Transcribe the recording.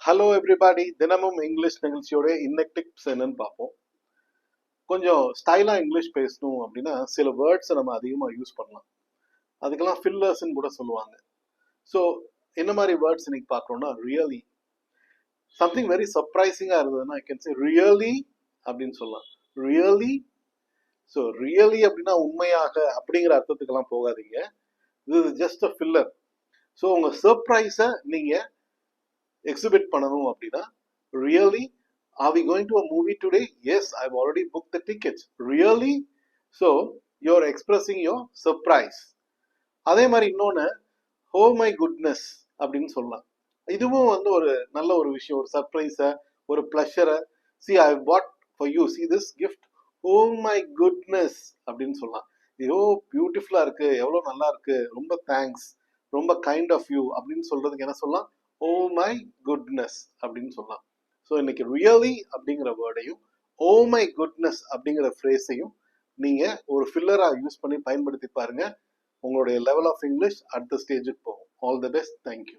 Hello everybody, தினமும் English நிகழ்ச்சியோட இன்னைக்கு டிப்ஸ் என்னன்னு பார்ப்போம். கொஞ்சம் ஸ்டைலா இங்கிலீஷ் பேசணும் அப்படின்னா சில வேர்ட்ஸை நம்ம அதிகமாக யூஸ் பண்ணலாம். அதுக்கெல்லாம் ஃபில்லர்ஸ்ன்னு கூட சொல்லுவாங்க. ஸோ என்ன மாதிரி வேர்ட்ஸ் இன்னைக்கு பார்க்குறோம்னா ரியலி, சம்திங் வெரி சர்ப்ரைசிங்காக இருந்ததுன்னா ஐ கேன் சே ரியலி அப்படின்னு சொல்லலாம். ரியலி. ஸோ ரியலி அப்படின்னா உண்மையாக அப்படிங்கிற அர்த்தத்துக்கெல்லாம் போகாதீங்க. இது ஜஸ்ட் அ ஃபில்லர். ஸோ உங்கள் சர்ப்ரைஸை நீங்கள் எக்ஸிபிட் பண்ணணும் அப்படின்னா really, are we going to a movie today? Yes, I've already booked the tickets. Really? So you're expressing your surprise. அதே மாதிரி இன்னொன்று, oh my goodness அப்படின்னு சொல்லலாம். இதுவும் வந்து ஒரு நல்ல ஒரு விஷயம், ஒரு சர்ப்ரைஸை, ஒரு ப்ளஷரை. see I bought for you, see this gift, oh my goodness அப்படின்னு சொல்லலாம். ஐயோ பியூட்டிஃபுல்லாக இருக்கு, எவ்வளோ நல்லா இருக்கு, ரொம்ப தேங்க்ஸ், ரொம்ப கைண்ட் ஆஃப் யூ அப்படின்னு சொல்றதுக்கு என்ன சொல்லலாம்? ஓ மை குட்னஸ் அப்படின்னு சொல்லலாம். ஸோ இன்னைக்கு ரியலி அப்படிங்கிற வேர்டையும் ஓ மை குட்னஸ் அப்படிங்கிற ஃப்ரேஸையும் நீங்கள் ஒரு ஃபில்லராக யூஸ் பண்ணி பயன்படுத்தி பாருங்க. உங்களுடைய லெவல் ஆஃப் இங்கிலீஷ் அடுத்த ஸ்டேஜுக்கு போகும். All the best. தேங்க்யூ.